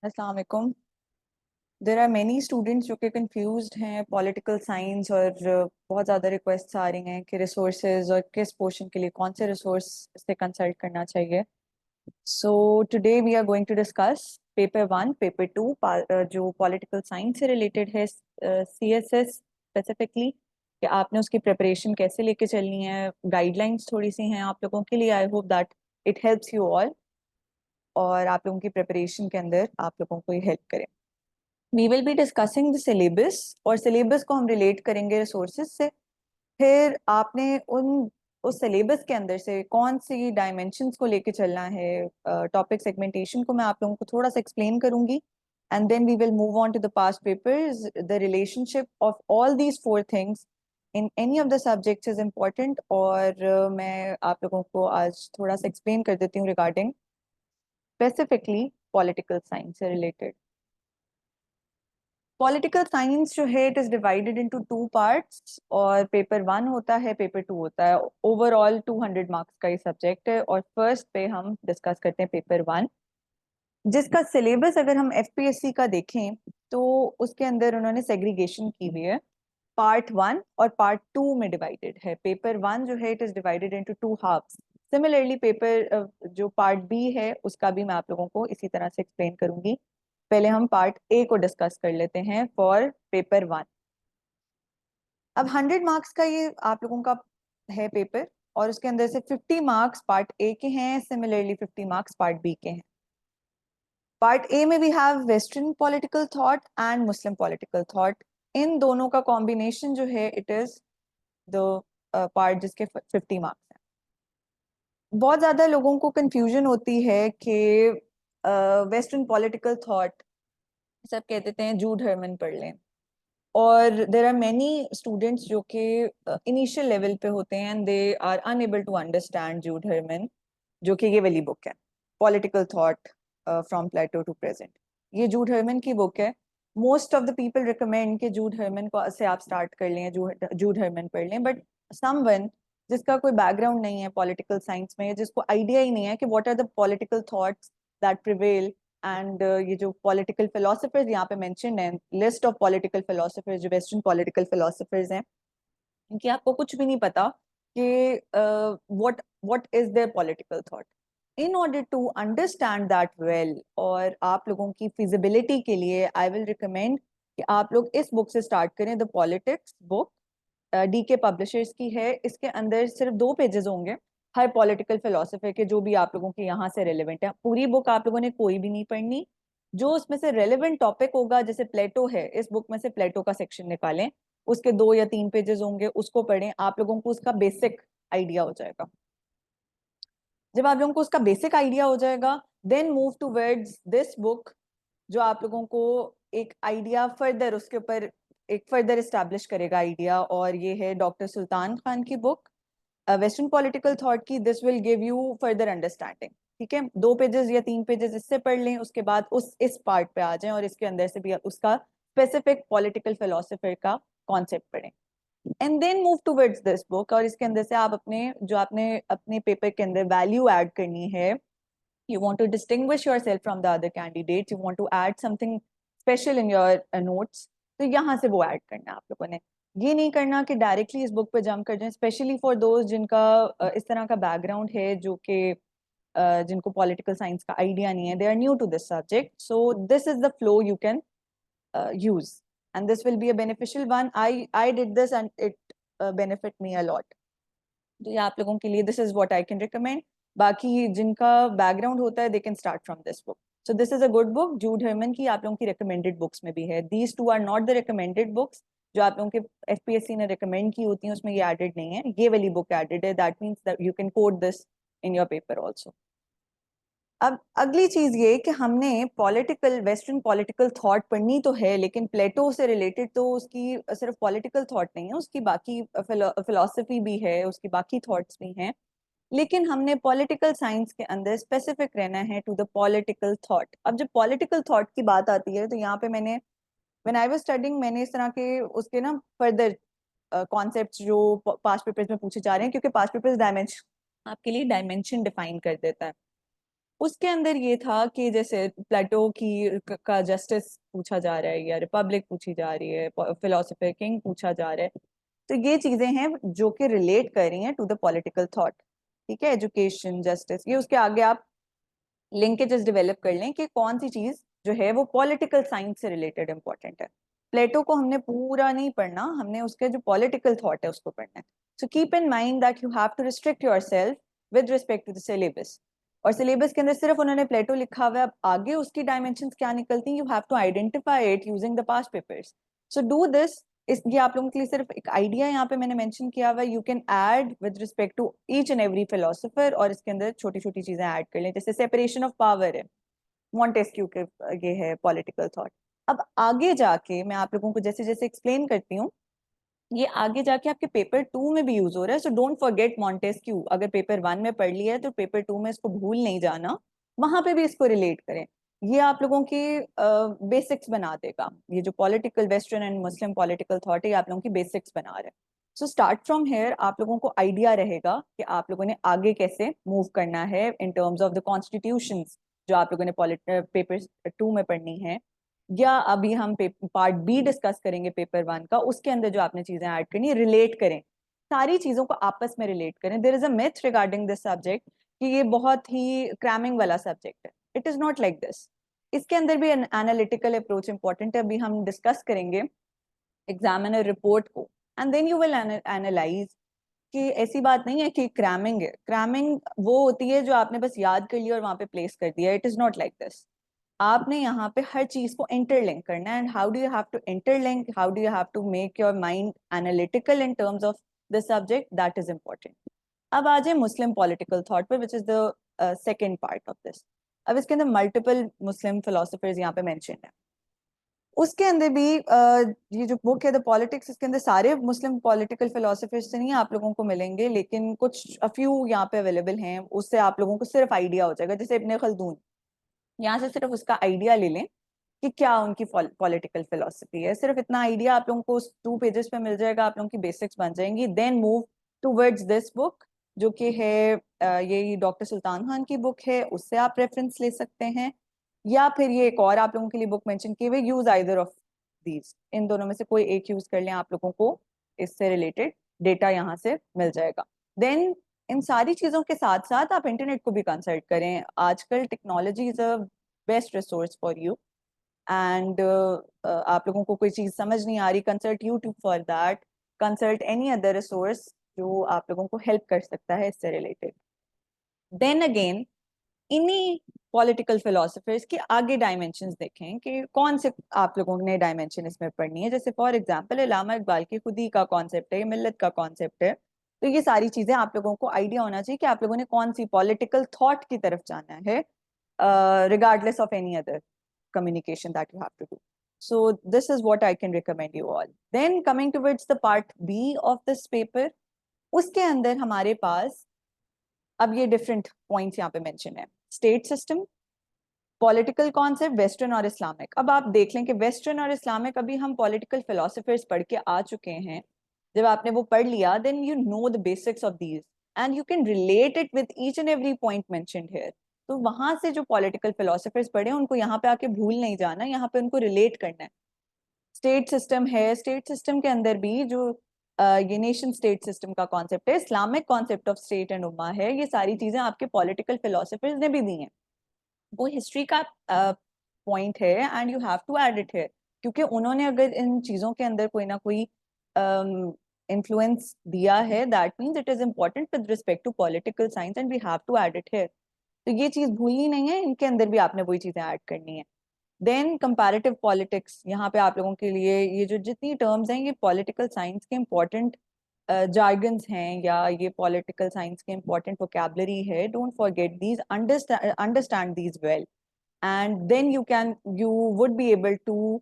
अस्सलाम वालेकुम। There are many students जो कि कंफ्यूज्ड हैं पॉलिटिकल साइंस और बहुत ज़्यादा रिक्वेस्ट्स आ रही हैं कि रिसोर्सेज और किस पोर्शन के लिए कौन से रिसोर्स से कंसल्ट करना चाहिए। So today we are going to discuss paper 1 paper 2 जो पॉलिटिकल साइंस से रिलेटेड है, CSS स्पेसिफिकली, कि आपने उसकी प्रिपरेशन कैसे लेके चलनी है। गाइडलाइंस थोड़ी सी हैं आप लोगों के लिए। I hope that it helps you all और आप लोगों की प्रिपरेशन के अंदर आप लोगों को ये हेल्प करे। We will be discussing the syllabus और सिलेबस को हम रिलेट करेंगे रिसोर्सेज से। फिर आपने उन उस सिलेबस के अंदर से कौन सी डायमेंशंस को लेके चलना है। टॉपिक सेगमेंटेशन को मैं आप लोगों को थोड़ा सा एक्सप्लेन करूंगी and then we will move on to the past papers. The relationship of all these four things in any of the subjects is important और मैं आप लोगों को आज थोड़ा सा एक्सप्लेन कर देती हूँ रिगार्डिंग स्पेसिफिकली पॉलिटिकल साइंस से रिलेटेड। पॉलिटिकल साइंस जो है it is divided into two parts और पेपर 1 होता है, पेपर 2 होता है। ओवरऑल 200 मार्क्स का ये सब्जेक्ट है और फर्स्ट पे हम डिस्कस करते हैं पेपर 1, जिसका सिलेबस अगर हम एफपीएससी का देखें तो उसके अंदर उन्होंने सेग्रीगेशन की हुई है। पार्ट 1 और पार्ट 2 में डिवाइडेड है। पेपर 1 जो है it is divided into two halves. Similarly paper जो पार्ट बी है उसका भी मैं आप लोगों को इसी तरह से एक्सप्लेन करूंगी। पहले हम पार्ट ए को डिस्कस कर लेते हैं फॉर पेपर 1। अब 100 मार्क्स का ये आप लोगों का है पेपर और उसके अंदर से 50 मार्क्स पार्ट ए के हैं, सिमिलरली 50 मार्क्स पार्ट बी के हैं। पार्ट ए में we have western political thought and Muslim political thought. इन दोनों का कॉम्बिनेशन जो है इट इज द पार्ट जिसके 50 मार्क्स हैं। बहुत ज्यादा लोगों को कंफ्यूजन होती है कि वेस्टर्न पॉलिटिकल थॉट सब कह देते हैं जूड हर्मन पढ़ लें और देर आर मैनी स्टूडेंट्स जो कि इनिशियल लेवल पे होते हैं and they are unable to understand Judd Harmon, जो कि ये वाली बुक है political thought from Plato to present. ये जूड हर्मन की बुक है। Most of the people recommend कि जूड हर्मन को से आप स्टार्ट कर लें, जूड हर्मन पढ़ लें, बट समवन जिसका कोई बैकग्राउंड नहीं है पॉलिटिकल साइंस में, जिसको आइडिया ही नहीं है कि what are the political thoughts that prevail and ये जो पॉलिटिकल फिलोसफर्स यहाँ पे मेंशन्ड हैं, लिस्ट ऑफ पॉलिटिकल फिलोसफर्स जो वेस्टर्न पॉलिटिकल फिलोसफर्स हैं, इनकी आपको कुछ भी नहीं पता कि what what is their political thought. In order to understand that well और आप लोगों की फिजिबिलिटी के लिए आई विल रिकमेंड कि आप लोग इस बुक से स्टार्ट करें, the politics book, DK publishers की है। इसके अंदर सिर्फ 2 पेजेस होंगे हर पॉलिटिकल फिलोसफर के जो भी आप लोगों के यहाँ से रेलिवेंट है। पूरी बुक आप लोगों ने कोई भी नहीं पढ़नी। जो उसमें से रेलिवेंट टॉपिक होगा, जैसे प्लेटो है, इस बुक में से प्लेटो का सेक्शन निकालें, उसके 2 या 3 पेजेस होंगे, उसको पढ़ें, आप लोगों को उसका बेसिक आइडिया हो जाएगा। जब आप लोगों को उसका बेसिक आइडिया हो जाएगा then move towards this book, जो आप लोगों को एक आइडिया फर्दर उसके ऊपर एक फर्दर इस्टेब्लिश करेगा आइडिया, और ये है डॉक्टर सुल्तान खान की बुक वेस्टर्न पॉलिटिकल थॉट की। This will give you further understanding. ठीक है, 2 पेजेस या 3 पेजेस इससे पढ़ लें, उसके बाद इस पार्ट पे आ जाएं और इसके अंदर से भी उसका स्पेसिफिक पॉलिटिकल फिलोसफर का कॉन्सेप्ट पढ़ें and then move towards this book. और इसके अंदर से आप अपने जो आपने अपने पेपर के अंदर वैल्यू ऐड करनी है, you want to distinguish yourself from the other candidates, you want to add something special in your notes, तो यहाँ से वो ऐड करना है आप लोगों ने। ये नहीं करना कि डायरेक्टली इस बुक पे जंप कर जाएं, स्पेशली फॉर दोज जिनका इस तरह का बैकग्राउंड है, जो कि जिनको पॉलिटिकल साइंस का आइडिया नहीं है, they are new to this subject. So this is the flow you can use and this will be a beneficial one. I did this and it benefit me a lot. तो ये आप लोगों के लिए this is what I can recommend. बाकी जिनका background होता है they can start from this book. So this is a good book. Judd Harmon की आप लोगों की रिकमेंडेड बुक्स में भी है। These two are not the recommended books जो आप लोगों के एफपीएससी ने रिकमेंड की होती हैं, उसमें ये एडेड नहीं है, ये वाली बुक एडेड है। That means that you can coat this in your paper also. अब अगली चीज ये कि हमने पॉलिटिकल वेस्टर्न पॉलिटिकल थॉट पढ़नी तो है, लेकिन प्लेटो से रिलेटेड तो उसकी सिर्फ पॉलिटिकल थॉट नहीं है, उसकी बाकी फिलोसफी भी है, उसकी बाकी थॉट्स भी हैं। लेकिन हमने पॉलिटिकल साइंस के अंदर स्पेसिफिक रहना है टू द पॉलिटिकल थॉट। अब जब पॉलिटिकल थॉट की बात आती है तो यहाँ पे मैंने व्हेन आई वाज स्टडिंग मैंने इस तरह के उसके ना फर्दर कॉन्सेप्ट्स जो पास्ट पेपर्स में पूछे जा रहे हैं, क्योंकि पास्ट पेपर्स डायमेंशन आपके लिए डायमेंशन डिफाइन कर देता है। उसके अंदर ये था कि जैसे प्लेटो की का जस्टिस पूछा जा रहा है या रिपब्लिक पूछी जा रही है, फिलोसफर किंग पूछा जा रहा है। तो ये चीजें हैं जो कि रिलेट कर रही हैं टू द पॉलिटिकल थॉट। ठीक है, एजुकेशन, जस्टिस, ये उसके आगे आप लिंकेजेस डेवलप कर लें कि कौन सी चीज जो है वो पॉलिटिकल साइंस से रिलेटेड इंपॉर्टेंट है। प्लेटो को हमने पूरा नहीं पढ़ना, हमने उसके जो पॉलिटिकल थॉट है उसको पढ़ना है। So keep in mind that you have to restrict yourself with respect to the syllabus. और सिलेबस के अंदर सिर्फ उन्होंने प्लेटो लिखा हुआ है, अब आगे उसकी डायमेंशंस क्या निकलती हैं, you have to identify it using the past papers. So do this. ये आप लोगों के लिए सिर्फ एक आइडिया यहाँ पे मैंने मेंशन किया हुआ है। You can add with respect to each and every philosopher, और इसके अंदर छोटी छोटी चीजें ऐड कर लें, जैसे सेपरेशन ऑफ पावर है, मॉन्टेस्क्यू के, ये है पॉलिटिकल थॉट। अब आगे जाके मैं आप लोगों को जैसे जैसे एक्सप्लेन करती हूँ, ये आगे जाके आपके पेपर 2 में भी यूज हो रहा है। So don't forget Montesquieu. अगर पेपर 1 में पढ़ लिया है तो पेपर 2 में इसको भूल नहीं जाना, वहां पे भी इसको रिलेट करें। ये आप लोगों की बेसिक्स बना देगा। ये जो political western and Muslim political thought है, ये आप लोगों की बेसिक्स बना रहे हैं। सो स्टार्ट फ्रॉम हेयर आप लोगों को आइडिया रहेगा कि आप लोगों ने आगे कैसे मूव करना है इन टर्म्स ऑफ द कॉन्स्टिट्यूशन जो आप लोगों ने पेपर 2 में पढ़नी है, या अभी हम पार्ट बी डिस्कस करेंगे पेपर 1 का। उसके अंदर जो आपने चीजें ऐड करनी है, रिलेट करें, सारी चीजों को आपस में रिलेट करें। There is a myth regarding this subject कि ये बहुत ही क्रैमिंग वाला सब्जेक्ट है। It is not like this. इसके अंदर भी एनालिटिकल अप्रोच इंपॉर्टेंट है। अभी हम डिस्कस करेंगे एग्जामिनर रिपोर्ट को, and then you will analyse कि ऐसी बात नहीं है कि क्रैमिंग है। क्रैमिंग वो होती है जो आपने बस याद कर लिया और वहां पे प्लेस कर दिया। It is not like this. आपने यहाँ पे हर चीज को इंटरलिंक करना है। And how do you have to interlink, how do you have to make your mind analytical in terms of the subject, that is important. अब आ जाए मुस्लिम पॉलिटिकल थॉट पर, which is the second part of this. अब इसके अंदर multiple मुस्लिम philosophers यहाँ पे mention है। उसके अंदर भी ये जो बुक है द पॉलिटिक्स, इसके अंदर सारे मुस्लिम पॉलिटिकल फिलोसफर्स से नहीं आप लोगों को मिलेंगे, लेकिन कुछ फ्यू यहाँ पे अवेलेबल हैं। उससे आप लोगों को सिर्फ आइडिया हो जाएगा। जैसे इब्ने खल्दून, यहाँ से सिर्फ उसका आइडिया ले लें कि क्या उनकी पॉलिटिकल फिलोसफी है। सिर्फ इतना आइडिया आप लोगों को उस 2 पेजेस पे मिल जाएगा, आप लोगों की बेसिक्स बन जाएंगी। Then move towards this book जो कि है ये डॉक्टर सुल्तान खान की बुक है, उससे आप रेफरेंस ले सकते हैं। या फिर ये एक और आप लोगों के लिए बुक मेंशन की हुई, यूज आइदर ऑफ दीज, इन दोनों में से कोई एक यूज कर लें, आप लोगों को इससे रिलेटेड डेटा यहाँ से मिल जाएगा। देन इन सारी चीजों के साथ साथ आप इंटरनेट को भी कंसल्ट करें। आजकल technology is a best resource for you. And आप लोगों को कोई चीज समझ नहीं आ रही, consult YouTube for that, consult any other resource जो आप लोगों को हेल्प कर सकता है इससे रिलेटेड। देन अगेन इन्हीं पॉलिटिकल फिलोसफर्स के आगे डायमेंशंस देखें कि कौन से आप लोगों ने डायमेंशन इसमें पढ़नी है। जैसे फॉर एग्जांपल अल्लामा इकबाल की खुदी का कॉन्सेप्ट है, मिल्लत का कॉन्सेप्ट है। तो ये सारी चीजें आप लोगों को आइडिया होना चाहिए कि आप लोगों ने कौन सी पॉलिटिकल थॉट की तरफ जाना है, regardless of any other communication that you have to do. So this is what I can recommend you all. Then coming towards the part B of this paper, उसके अंदर हमारे पास अब ये डिफरेंट पॉइंट्स यहाँ पे मेंशन है। State system, political concept, western और Islamic. अब आप देख लें कि वेस्टर्न और इस्लामिक अभी हम पॉलिटिकल फिलोसफर्स पढ़ के आ चुके हैं। जब आपने वो पढ़ लिया, then you know the basics of these and you can relate it with each and every point mentioned here. तो वहां से जो पॉलिटिकल फिलोसफर्स पढ़े उनको यहाँ पे आके भूल नहीं जाना, यहाँ पे उनको रिलेट करना है। स्टेट सिस्टम है, स्टेट सिस्टम के अंदर भी जो ये नेशन स्टेट सिस्टम का कॉन्सेप्ट है, Islamic concept of state and उम्मा है, ये सारी चीजें आपके पॉलिटिकल फिलोसफर्स ने भी दी हैं। वो हिस्ट्री का पॉइंट है and you have to add it है, क्योंकि उन्होंने अगर इन चीजों के अंदर कोई ना कोई इन्फ्लुएंस दिया है, that means it is important with respect to political science and we have to add it है। तो ये चीज भूलनी नहीं है, इनके अंदर भी आपने वही चीजें ऐड करनी है। देन कंपैरेटिव पॉलिटिक्स, यहाँ पे आप लोगों के लिए ये जो जितनी टर्म्स हैं, ये पॉलिटिकल साइंस के इम्पोर्टेंट जार्गन्स हैं, या ये पॉलिटिकल साइंस के इम्पोर्टेंट वोकैबलरी है। Don't forget these, understand these well, and then you would be able to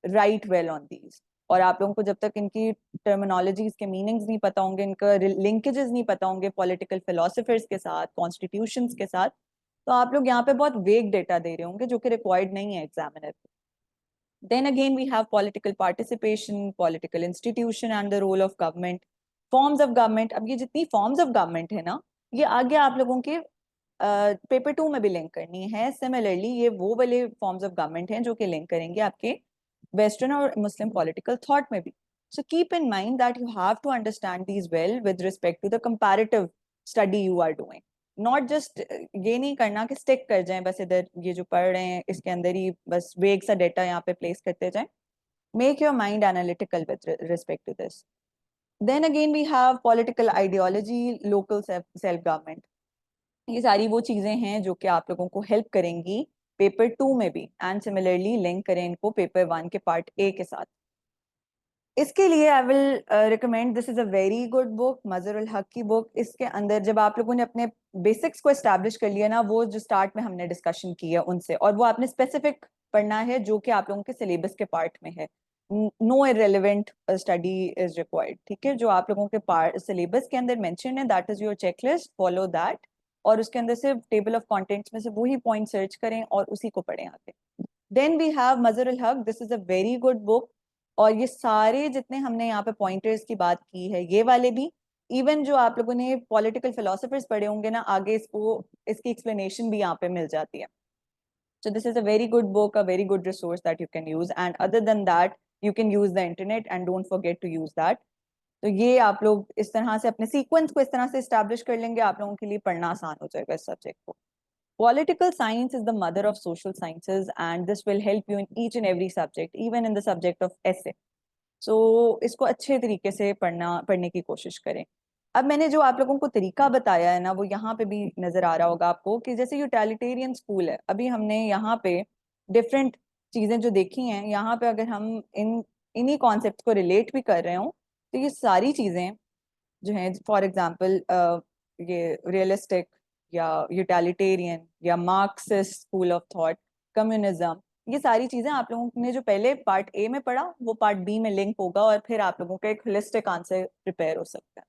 write well on these. और आप लोगों को जब तक इनकी टर्मिनोलॉजीज के मीनिंग्स नहीं पता होंगे, इनका लिंकेजेस नहीं पता होंगे पॉलिटिकल फिलोसफर्स के साथ, कॉन्स्टिट्यूशंस के साथ, तो आप लोग यहाँ पे बहुत वेग डेटा दे रहे होंगे जो कि रिक्वायर्ड नहीं है एग्जामिनर को। Then again we have political participation, political institution and the role of government, forms of government। अब ये जितनी forms of government है ना, ये आगे आप लोगों के पेपर 2 में भी लिंक करनी है। सिमिलरली ये वो वाले फॉर्म्स ऑफ गवर्नमेंट हैं जो कि लिंक करेंगे आपके वेस्टर्न और मुस्लिम पॉलिटिकल थॉट में भी। So keep in mind that you have to understand these well with respect to the comparative study you are doing. Not just ये नहीं करना कि स्टिक कर जाएं बस इधर ये जो पढ़ रहे हैं इसके अंदर ही बस वेग सा डेटा यहाँ पे प्लेस करते जाएं। Make your mind analytical with respect to this. Then again we have political ideology, local self government. ये सारी वो चीजें हैं जो कि आप लोगों को हेल्प करेंगी पेपर 2 में भी, एंड सिमिलरली लिंक करें इनको पेपर 1 के पार्ट ए के साथ। इसके लिए I will recommend, this is a very good book, Mazharul हक की बुक। इसके अंदर जब आप लोगों ने अपने बेसिक्स को एस्टैब्लिश कर लिया ना, वो जो स्टार्ट में हमने डिस्कशन की है उनसे, और वो आपने स्पेसिफिक पढ़ना है जो कि आप लोगों के सिलेबस के पार्ट में है। No irrelevant study is required, ठीक है? जो आप लोगों के पार्ट सिलेबस के अंदर मेंशन है that is your checklist, follow that, और उसके अंदर से टेबल ऑफ कंटेंट्स में से वही पॉइंट सर्च करें और उसी को पढ़ें आगे। देन वी हैव मजरुल हक, this is a very good book. और ये सारे जितने हमने यहाँ पे पॉइंटर्स की बात की है, ये वाले भी, इवन जो आप लोगों ने पॉलिटिकल फिलोसफर्स पढ़े होंगे ना, आगे इसको इसकी एक्सप्लेनेशन भी यहाँ पे मिल जाती है। So this is a very good book, a very good resource that you can use. And other than that, you can use the internet and don't forget to use that. तो ये आप लोग इस तरह से अपने सीक्वेंस को इस तरह से एस्टैब्लिश कर लेंगे, आप लोगों के लिए पढ़ना आसान हो जाएगा इस सब्जेक्ट को। Political science is the mother of social sciences, and this will help you in each and every subject, even in the subject of essay. So इसको अच्छे तरीके से पढ़ने की कोशिश करें। अब मैंने जो आप लोगों को तरीका बताया है ना, वो यहाँ पे भी नजर आ रहा होगा आपको कि जैसे यूटिलिटेरियन स्कूल है, अभी हमने यहाँ पे डिफरेंट चीजें जो देखी हैं, यहाँ पे अगर हम इन्हीं कॉन्सेप्ट को रिलेट भी कर रहे हो, तो ये सारी चीजें जो हैं, फॉर एग्जांपल ये रियलिस्टिक या यूटिलिटेरियन या Marxist school of thought, communism, ये सारी चीजें आप लोगों ने जो पहले पार्ट ए में पढ़ा वो पार्ट बी में लिंक होगा, और फिर आप लोगों का एक होलिस्टिक आंसर प्रिपेयर हो सकता है।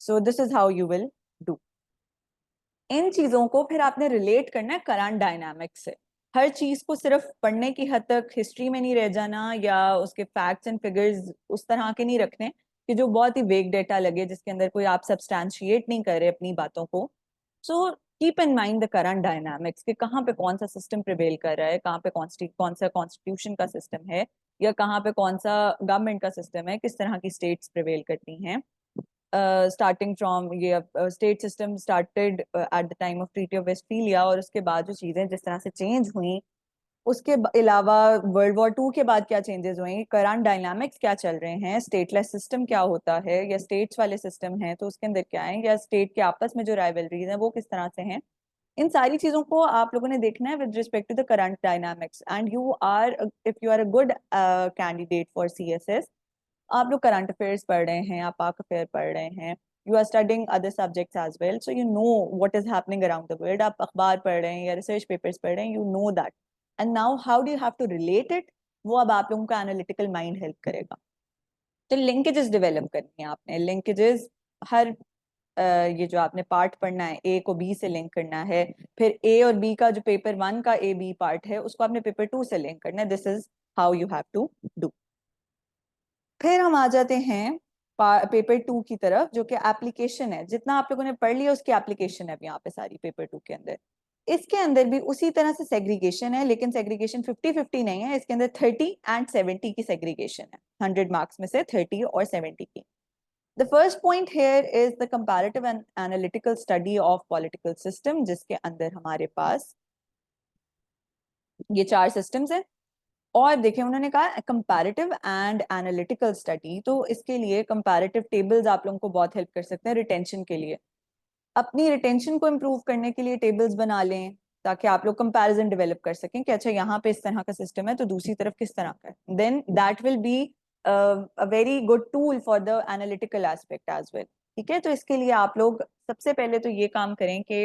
So this is how you will do. इन चीजों को फिर आपने रिलेट करना है करंट डायनामिक्स से। हर चीज को सिर्फ पढ़ने की हद तक हिस्ट्री में नहीं रह जाना, या उसके फैक्ट्स एंड फिगर्स उस तरह के नहीं रखने कि जो बहुत ही वेग डेटा लगे, जिसके अंदर कोई आप सब्सटैंशिएट नहीं कर रहे अपनी बातों को। सो keep in mind the current dynamics कि कहाँ पे कौन सा सिस्टम प्रिवेल कर रहा है, कहाँ पे कौन सा कॉन्स्टिट्यूशन का सिस्टम है, या कहाँ पे कौन सा गवर्नमेंट का सिस्टम है, किस तरह की स्टेट्स प्रिवेल करती हैं। स्टार्टिंग फ्रॉम ये state system started at the time of treaty of Westphalia, और उसके बाद जो चीजें जिस तरह से चेंज हुई, उसके अलावा वर्ल्ड वॉर 2 के बाद क्या चेंजेस हुई, करंट डायनामिक्स क्या चल रहे हैं, स्टेटलेस सिस्टम क्या होता है, या स्टेट्स वाले सिस्टम है तो उसके अंदर क्या है, या स्टेट के आपस में जो राइवलरीज हैं वो किस तरह से हैं। इन सारी चीजों को आप लोगों ने देखना है with respect to the current dynamics. And you are, if you are a good candidate for CSS, आप लोग करंट अफेयर्स पढ़ रहे हैं, आप पाक अफेयर पढ़ रहे हैं, you are studying other subjects as well, so you know what is happening around the world, आप अखबार पढ़ रहे हैं या रिसर्च पेपर्स पढ़ रहे हैं, you know that. And now how do you have to relate it, वो अब आप लोगों का एनालिटिकल माइंड हेल्प करेगा। तो लिंकेजेस डेवलप करनी है आपने, लिंकेजेस हर ये जो आपने पार्ट पढ़ना है, ए को बी से लिंक करना है, फिर ए और बी का जो पेपर 1 का ए बी पार्ट है उसको आपने पेपर 2 से लिंक करना है। This is how you have to do. फिर हम आ जाते हैं पेपर 2 की तरफ, जो कि एप्लीकेशन है। जितना आप लोगों ने पढ़ लिया उसकी एप्लीकेशन है अब यहाँ पे सारी पेपर 2 के अंदर। इसके अंदर भी उसी तरह से सेग्रीगेशन है, लेकिन सेग्रीगेशन 50-50 नहीं है, इसके अंदर 30 एंड 70 की सेग्रीगेशन है, 100 मार्क्स में से 30 और 70 की। The first point here is the comparative and analytical study of political system, जिसके अंदर हमारे पास ये 4 सिस्टम्स हैं। और देखिए उन्होंने कहा कंपैरेटिव एंड एनालिटिकल स्टडी, तो इसके लिए कंपैरेटिव टेबल्स आप लोगों को बहुत हेल्प कर सकते हैं रिटेंशन के लिए। अपनी रिटेंशन को इम्प्रूव करने के लिए टेबल्स बना लें, ताकि आप लोग कंपैरिजन डेवलप कर सकें कि अच्छा यहाँ पे इस तरह का सिस्टम है तो दूसरी तरफ किस तरह का है। Then that will be a very good tool for the analytical aspect as well. ठीक है, तो इसके लिए आप लोग सबसे पहले तो ये काम करें कि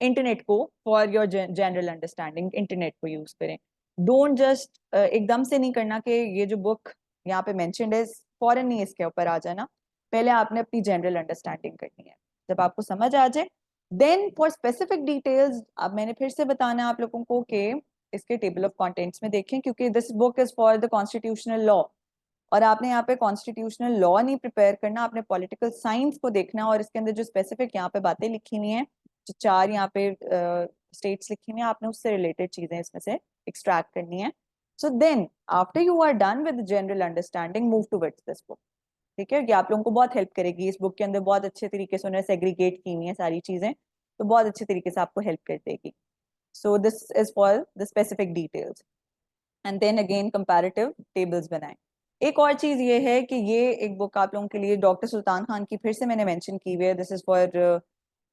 इंटरनेट को, for your general understanding internet को यूज करें। डोंट जस्ट एकदम से नहीं करना कि ये जो बुक यहाँ पे मेंशन्ड है फॉरन नहीं इसके ऊपर आ जाना। पहले आपने अपनी जनरल अंडरस्टैंडिंग करनी है, जब आपको समझ आ जाए देन फॉर स्पेसिफिक डिटेल्स। अब मैंने फिर से बताना है आप लोगों को कि इसके टेबल ऑफ कंटेंट्स में देखें, क्योंकि this book is for the constitutional law, और आपने यहाँ पे कॉन्स्टिट्यूशनल लॉ नहीं प्रिपेयर करना, आपने पॉलिटिकल साइंस को देखना, और इसके अंदर जो स्पेसिफिक यहाँ पे बातें लिखी हुई हैं जो 4 यहाँ पे स्टेट्स लिखी हुई हैं, आपने उससे रिलेटेड चीजें इसमें से एक्सट्रैक्ट करनी है. So then after you are done with general understanding, move towards this book. ठीक है, ये आप लोगों को बहुत हेल्प करेगी. इस बुक के अंदर बहुत अच्छे तरीके से उन्होंने सेग्रीगेट की हुई है सारी चीजें, तो बहुत अच्छे तरीके से आपको हेल्प कर देगी. So this is for the specific details. And then again comparative tables बनाएं. एक और चीज ये है कि ये एक बुक आप लोगों के लिए डॉक्टर सुल्तान खान की फिर से मैंने मेंशन की हुई है. दिस इज फॉर,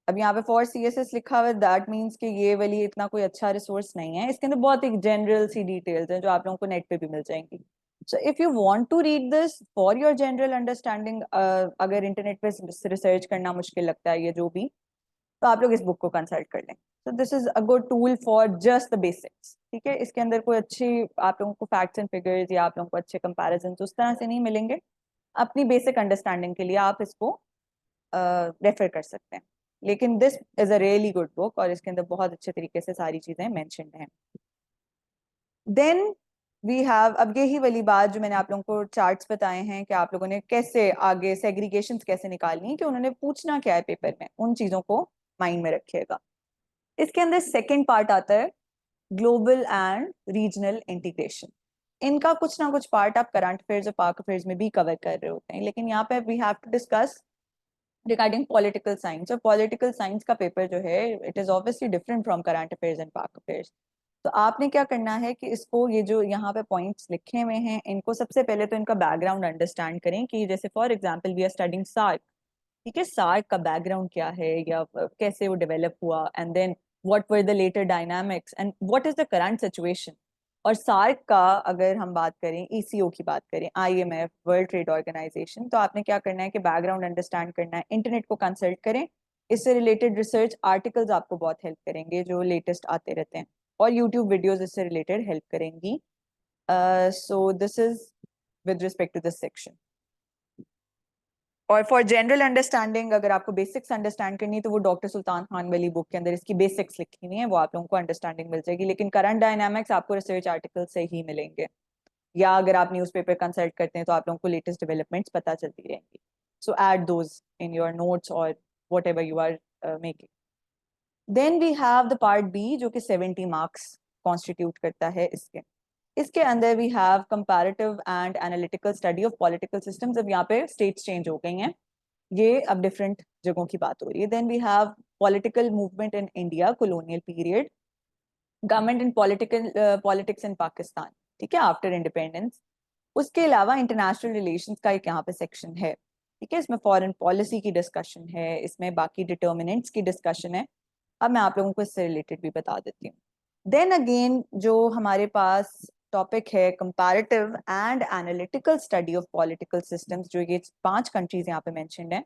अब यहाँ पे फॉर CSS लिखा हुआ है, दैट मीन्स कि ये वाली इतना कोई अच्छा रिसोर्स नहीं है. इसके अंदर बहुत एक जनरल सी डिटेल्स हैं जो आप लोगों को नेट पे भी मिल जाएंगी. So if you want to read this for your general understanding, अगर इंटरनेट पे रिसर्च करना मुश्किल लगता है ये जो भी, तो आप लोग इस बुक को कंसल्ट कर लें. सो this is a good tool for just the basics. ठीक है, इसके अंदर कोई अच्छी आप लोगों को फैक्ट्स एंड फिगर्स या आप लोगों को अच्छे कंपैरिजन उस तरह से नहीं मिलेंगे. अपनी बेसिक अंडरस्टैंडिंग के लिए आप इसको रेफर कर सकते हैं. लेकिन this is a really good book और इसके अंदर बहुत अच्छे तरीके से सारी चीजें मेंशन्ड हैं. देन वी हैव, अब यही वाली बात जो मैंने आप लोगों को चार्ट्स बताए हैं कि आप लोगों ने कैसे आगे सेग्रीगेशन कैसे निकालनी है, कि उन्होंने पूछना क्या है पेपर में, उन चीजों को माइंड में रखिएगा. इसके अंदर सेकेंड पार्ट आता है ग्लोबल एंड रीजनल इंटीग्रेशन. इनका कुछ ना कुछ पार्ट आप करंट अफेयर्स और पाक अफेयर्स में भी कवर कर रहे होते हैं, लेकिन यहाँ पे we have to discuss regarding political science. और पॉलिटिकल साइंस का पेपर जो है it is obviously different from current affairs and Pak affairs. तो आपने क्या करना है कि इसको, ये जो यहाँ पे पॉइंट्स लिखे हुए हैं, इनको सबसे पहले तो इनका बैकग्राउंड अंडरस्टैंड करें. कि जैसे for example we are studying SAARC. ठीक है, सार्क का बैकग्राउंड क्या है या कैसे वो डेवलप हुआ, and then what were the later dynamics and what is the current situation. और सार्क का अगर हम बात करें, ECO की बात करें, IMF वर्ल्ड ट्रेड ऑर्गेनाइजेशन, तो आपने क्या करना है कि बैकग्राउंड अंडरस्टैंड करना है. इंटरनेट को कंसल्ट करें, इससे रिलेटेड रिसर्च आर्टिकल्स आपको बहुत हेल्प करेंगे जो लेटेस्ट आते रहते हैं, और यूट्यूब वीडियोज इससे रिलेटेड हेल्प करेंगी. So this is with respect to this section. और फॉर जनरल अंडरस्टैंडिंग, अगर आपको बेसिक्स अंडरस्टैंड करनी है तो वो डॉक्टर सुल्तान खान वाली बुक के अंदर इसकी बेसिक्स लिखी हुई है, वो आप लोगों को अंडरस्टैंडिंग मिल जाएगी. लेकिन करंट डायनामिक्स आपको रिसर्च आर्टिकल से ही मिलेंगे, या अगर आप न्यूज़पेपर कंसल्ट करते हैं तो आप लोगों को लेटेस्ट डेवलपमेंट्स पता चलती रहेंगी. So add those in your notes और whatever you are making. Then we have the part B जो कि 70 मार्क्स कॉन्स्टिट्यूट करता है. इसके अंदर we have comparative and analytical study of political systems. अब यहाँ पे स्टेट्स चेंज हो गई हैं, ये अब डिफरेंट जगहों की बात हो रही है. Then we have political movement in India, colonial period, government in politics in Pakistan. ठीक है, आफ्टर इंडिपेंडेंस. उसके अलावा इंटरनेशनल रिलेशंस का एक यहाँ पे सेक्शन है. ठीक है, इसमें फॉरेन पॉलिसी की डिस्कशन है, इसमें बाकी डिटर्मिनेंट्स की डिस्कशन है. अब मैं आप लोगों को इससे रिलेटेड भी बता देती हूँ. देन अगेन जो हमारे पास टॉपिक है comparative and analytical study of political systems, जो ये 5 कंट्रीज यहाँ पे मेंशन्ड है,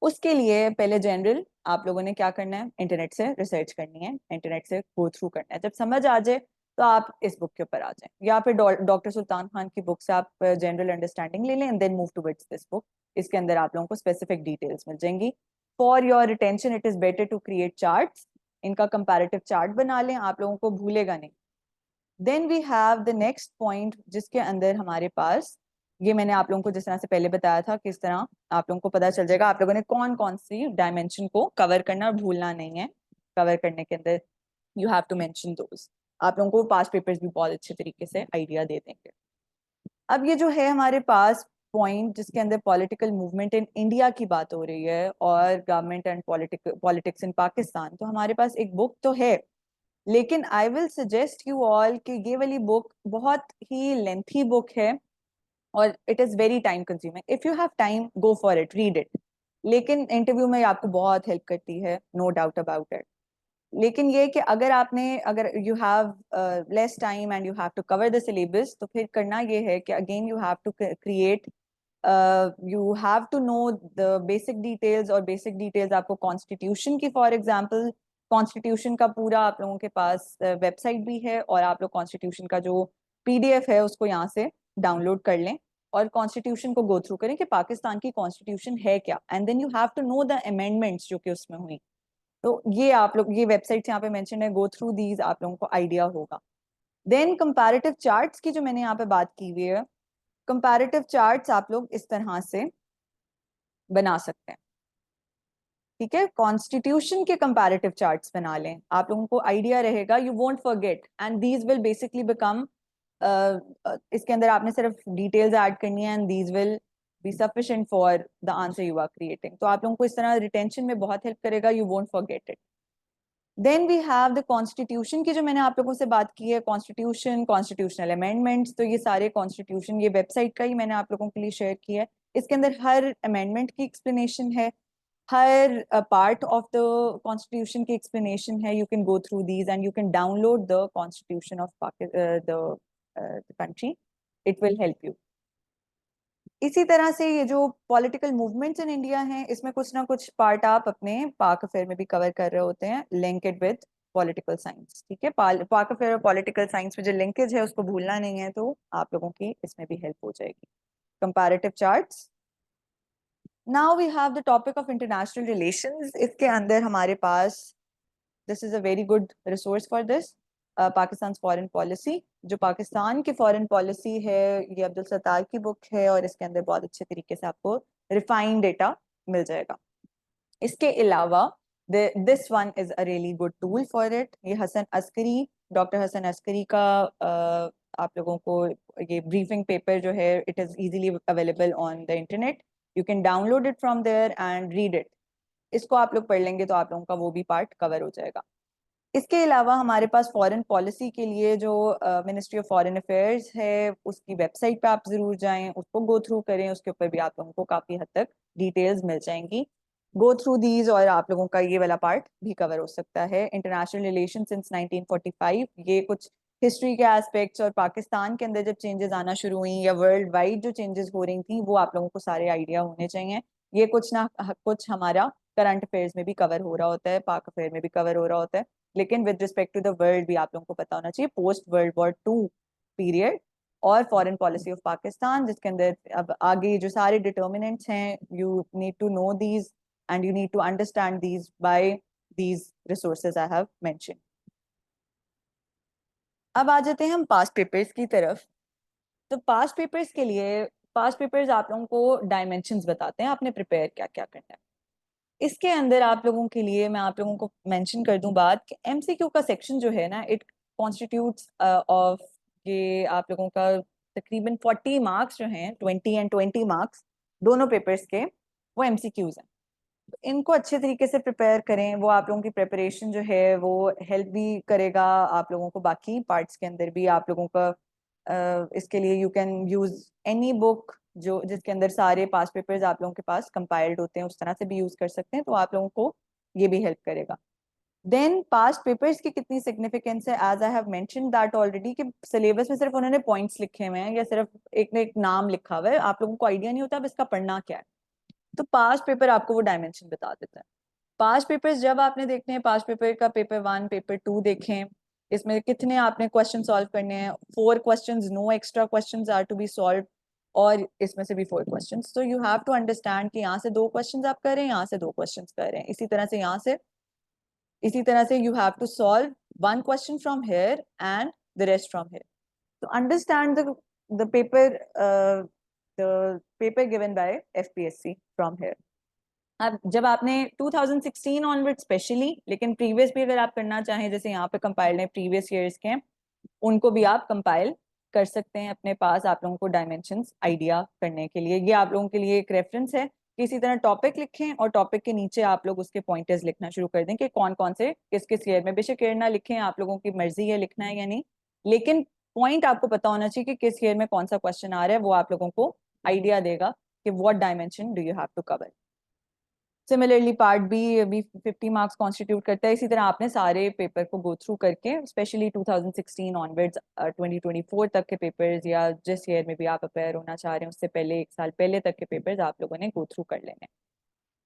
उसके लिए पहले जनरल आप लोगों ने क्या करना है, इंटरनेट से रिसर्च करनी है, इंटरनेट से गो थ्रू करना है. जब समझ आ जाए तो आप इस बुक के ऊपर आ जाएं, या फिर डॉक्टर सुल्तान खान की बुक से आप जनरल अंडरस्टैंडिंग ले लें and then move towards this book. इसके अंदर आप लोगों को स्पेसिफिक डिटेल्स मिल जाएंगी. For your retention it is better to create charts. इनका कंपैरेटिव चार्ट बना लें, आप लोगों को भूलेगा नहीं. Then we have the next point जिसके अंदर हमारे पास, ये मैंने आप लोगों को जिस तरह से पहले बताया था, किस तरह आप लोगों को पता चल जाएगा आप लोगों ने कौन कौन सी डायमेंशन को कवर करना और भूलना नहीं है. कवर करने के अंदर you have to mention those. आप लोगों को पास्ट पेपर्स भी बहुत अच्छे तरीके से आइडिया दे देंगे. अब ये जो है हमारे पास पॉइंट जिसके अंदर पॉलिटिकल मूवमेंट इन इंडिया की बात हो रही है और government and politics in Pakistan, तो हमारे पास एक बुक तो है, लेकिन I will suggest you all कि ये वाली बुक बहुत ही लेंथी बुक है और it is very time consuming. If you have time go for it, read it. लेकिन इंटरव्यू में आपको बहुत हेल्प करती है, नो डाउट अबाउट इट. लेकिन ये कि अगर you have less time and you have to cover the syllabus, तो फिर करना ये है कि again you have to create, you have to know the basic details. और बेसिक डिटेल्स आपको कॉन्स्टिट्यूशन की, फॉर एग्जांपल कॉन्स्टिट्यूशन का पूरा आप लोगों के पास वेबसाइट भी है, और आप लोग कॉन्स्टिट्यूशन का जो PDF है उसको यहाँ से डाउनलोड कर लें और कॉन्स्टिट्यूशन को गो थ्रू करें कि पाकिस्तान की कॉन्स्टिट्यूशन है क्या, and then you have to know the amendments जो कि उसमें हुई. तो ये आप लोग, ये वेबसाइट यहाँ पे मेंशन है, गो थ्रू दीज, आप लोगों को आइडिया होगा. देन कंपैरेटिव चार्ट्स की जो मैंने यहाँ पे बात की हुई है, कंपैरेटिव चार्ट्स आप लोग इस तरह से बना सकते हैं. ठीक है, कॉन्स्टिट्यूशन के कंपैरेटिव चार्ट्स बना लें, आप लोगों को आइडिया रहेगा, you won't forget, and these will basically become, इसके अंदर आपने सिर्फ डिटेल्स ऐड करनी है and these will be sufficient for the answer you are creating. तो आप लोगों को इस तरह रिटेंशन में बहुत हेल्प करेगा, you won't forget it. Then we have the constitution की, जो मैंने आप लोगों से बात की है, कॉन्स्टिट्यूशन, कॉन्स्टिट्यूशनल अमेंडमेंट्स, तो ये सारे कॉन्स्टिट्यूशन, ये वेबसाइट का ही मैंने आप लोगों के लिए शेयर किया है। इसके अंदर हर अमेंडमेंट की एक्सप्लेनेशन है, हर पार्ट ऑफ द कॉन्स्टिट्यूशन की एक्सप्लेनेशन है। You can go through these and you can download the constitution of the country, it will help you. इसी तरह से ये जो पॉलिटिकल मूवमेंट्स इन इंडिया हैं, इसमें कुछ ना कुछ पार्ट आप अपने पाक अफेयर में भी कवर कर रहे होते हैं, link it with political science. ठीक है, पाक अफेयर और पॉलिटिकल साइंस में जो लिंकेज है उसको भूलना नहीं है, तो आप लोगों की इसमें भी हेल्प हो जाएगी। Comparative charts. Now we have the topic of international relations. इसके अंदर हमारे पास, this is a very good resource for this, Pakistan foreign policy. जो पाकिस्तान की फॉरेन पॉलिसी है, ये अब्दुल सत्तार की बुक है और इसके अंदर बहुत अच्छे तरीके से आपको रिफाइंड डेटा मिल जाएगा। इसके अलावा this one is a really good tool for it. ये हसन अस्करी, डॉक्टर हसन अस्करी का आप लोगों को ये ब्रीफिंग पेपर जो है, it is easily available on the internet, you can download it from there and read it. इसको आप लोग पढ़ लेंगे तो आप लोगों का वो भी पार्ट कवर हो जाएगा। इसके अलावा हमारे पास फॉरेन पॉलिसी के लिए जो मिनिस्ट्री ऑफ फॉरेन अफेयर्स है, उसकी वेबसाइट पे आप जरूर जाएं, उसको गो थ्रू करें, उसके ऊपर भी आप लोगों को काफी हद तक डिटेल्स मिल जाएंगी। गो थ्रू दीज और आप लोगों का ये वाला पार्ट भी कवर हो सकता है। इंटरनेशनल रिलेशन सिंस 1945, ये कुछ हिस्ट्री के एस्पेक्ट्स और पाकिस्तान के अंदर जब चेंजेस आना शुरू हुई या वर्ल्ड वाइड जो चेंजेस हो रही थी, वो आप लोगों को सारे आइडिया होने चाहिए। ये कुछ ना कुछ हमारा करंट अफेयर्स में भी कवर हो रहा होता है, पाक अफेयर में भी कवर हो रहा होता है, लेकिन with respect to the world भी आप लोगों को पता होना चाहिए, post world war two period और फॉरेन पॉलिसी ऑफ पाकिस्तान, जिसके अंदर अब आगे जो सारे डिटर्मिनेंट्स हैं, you need to know these and you need to understand these by these resources I have mention. अब आ जाते हैं हम पास्ट पेपर्स की तरफ। तो पास्ट पेपर्स के लिए, पास्ट पेपर्स आप लोगों को डायमेंशंस बताते हैं आपने प्रिपेयर क्या क्या करना है। इसके अंदर आप लोगों के लिए मैं आप लोगों को मेंशन कर दूं बात कि एमसीक्यू का सेक्शन जो है ना, इट कॉन्स्टिट्यूट्स ऑफ, ये आप लोगों का तकरीबन 40 मार्क्स जो हैं, 20 एंड 20 मार्क्स दोनों पेपर्स के, वो एमसीक्यूज हैं। तो इनको अच्छे तरीके से प्रिपेयर करें, वो आप लोगों की प्रिपरेशन जो है वो हेल्प भी करेगा आप लोगों को बाकी पार्ट्स के अंदर भी। आप लोगों का इसके लिए you can use any book जो जिसके अंदर सारे पास पेपर्स आप लोगों के पास कंपाइल्ड होते हैं, उस तरह से भी यूज कर सकते हैं, तो आप लोगों को ये भी हेल्प करेगा। देन पास्ट पेपर्स की कितनी सिग्निफिकेंस है, as I have mention that already, कि सिलेबस में सिर्फ उन्होंने पॉइंट्स लिखे हुए हैं या सिर्फ एक ने एक नाम लिखा हुआ है, आप लोगों को आइडिया नहीं होता अब इसका पढ़ना क्या है। तो पास्ट पेपर आपको वो डायमेंशन बता देता है। पास्ट पेपर्स जब आपने देखने हैं, पास्ट पेपर का पेपर 1 पेपर 2 देखें, इसमें कितने आपने क्वेश्चन सॉल्व करने हैं, 4 questions, no extra questions are to be solve, और इसमें से भी 4 क्वेश्चंस। तो यू हैव टू अंडरस्टैंड कि यहाँ से 2 क्वेश्चंस आप कर रहे हैं, यहाँ से 2 क्वेश्चंस कर रहे हैं, इसी तरह से यहाँ से, इसी तरह से you have to solve 1 question from here and the rest from here. तो understand the paper, the paper given by FPSC from here. अब जब आपने 2016 ऑनवर्ड स्पेशली, लेकिन प्रीवियस भी अगर आप करना चाहें, जैसे यहाँ पे कंपाइल्ड है प्रीवियस ईयर्स के, उनको भी आप कंपाइल कर सकते हैं अपने पास, आप लोगों को डायमेंशंस आइडिया करने के लिए। ये आप लोगों के लिए एक रेफरेंस है कि इसी तरह टॉपिक लिखें और टॉपिक के नीचे आप लोग उसके पॉइंटर्स लिखना शुरू कर दें कि कौन कौन से किस किस ईयर में, बेशक ईयर ना लिखें, आप लोगों की मर्जी है लिखना है या नहीं, लेकिन पॉइंट आपको पता होना चाहिए कि किस ईयर में कौन सा क्वेश्चन आ रहा है, वो आप लोगों को आइडिया देगा कि what dimension do you have to cover. Similarly part B अभी 50 मार्क्स कॉन्स्टिट्यूट करता है। इसी तरह आपने सारे पेपर को गो थ्रू करके, स्पेशली 2016 ऑनवर्ड्स 2024 तक के पेपर्स, या जिस ईयर में भी आप अपेयर होना चाह रहे हैं उससे पहले 1 साल पहले तक के पेपर्स आप लोगों ने गो थ्रू कर लेने।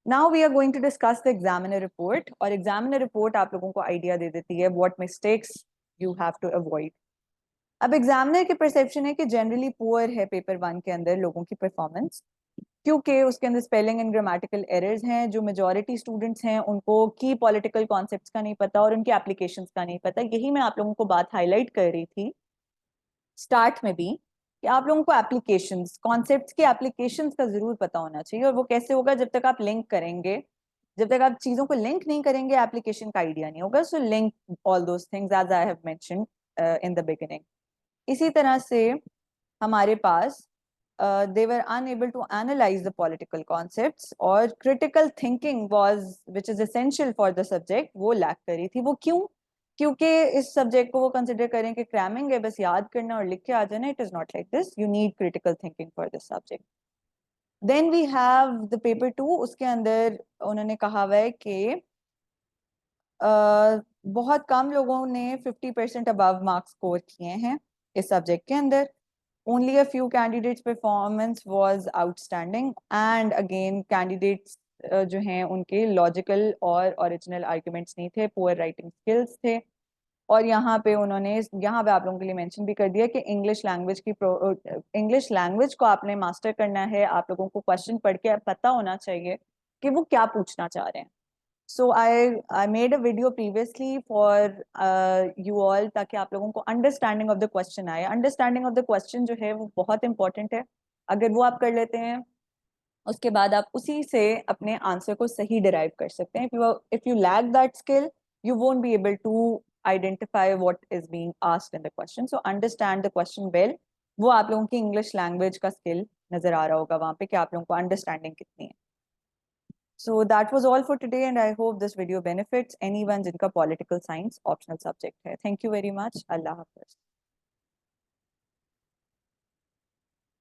Now we are going to discuss the examiner report, और एग्जामिनर रिपोर्ट आप लोगों को आइडिया दे देती है what mistakes you have to avoid. अब एग्जामिनर की परसेप्शन है कि जनरली पुअर है पेपर 1 के अंदर लोगों की परफॉर्मेंस, क्योंकि उसके अंदर स्पेलिंग एंड ग्रामेटिकल एरर्स हैं। जो मेजॉरिटी स्टूडेंट्स हैं उनको की पॉलिटिकल कॉन्सेप्ट्स का नहीं पता और उनकी एप्लीकेशंस का नहीं पता। यही मैं आप लोगों को बात हाईलाइट कर रही थी स्टार्ट में भी, कि आप लोगों को एप्लीकेशंस, कॉन्सेप्ट्स की एप्लीकेशंस का जरूर पता होना चाहिए। और वो कैसे होगा, जब तक आप लिंक करेंगे जब तक आप चीजों को लिंक नहीं करेंगे एप्लीकेशन का आइडिया नहीं होगा. So link all those things as I have mentioned in the beginning. इसी तरह से हमारे पास they were unable to analyze the political concepts और critical thinking was which is essential for the subject वो lack करी थी. वो क्यों? क्योंकि इस सब्जेक्ट को वो कंसिडर करें कि क्रैमिंग है, बस याद करना और लिख के आ जाना. It is not like this. You need critical thinking for this subject. Then we have the paper 2. उसके अंदर उन्होंने कहा हुआ है कि बहुत कम लोगों ने 50% अबव मार्क्स स्कोर किए हैं इस सब्जेक्ट के अंदर. Only a few candidates' performance was outstanding, and again candidates जो हैं उनके लॉजिकल और ओरिजिनल आर्ग्यूमेंट्स नहीं थे, पुअर राइटिंग स्किल्स थे. और यहाँ पे उन्होंने यहाँ पे आप लोगों के लिए मेंशन भी कर दिया कि इंग्लिश लैंग्वेज को आपने मास्टर करना है. आप लोगों को क्वेश्चन पढ़ के पता होना चाहिए कि वो क्या पूछना चाह रहे हैं. So I made a video previously for you all ताकि आप लोगों को अंडरस्टैंडिंग ऑफ द क्वेश्चन आए. अंडरस्टैंडिंग ऑफ द क्वेश्चन जो है वो बहुत इंपॉर्टेंट है. अगर वो आप कर लेते हैं उसके बाद आप उसी से अपने आंसर को सही डिराइव कर सकते हैं. if you lack that skill you won't be able to identify what is being asked in the question. So understand the question well. वो आप लोगों की इंग्लिश लैंग्वेज का स्किल नजर आ रहा होगा वहां पे कि आप लोगों को अंडरस्टैंडिंग कितनी है. So that was all for today, and I hope this video benefits anyone जिनका political science optional subject है. Thank you very much. Allah Hafiz.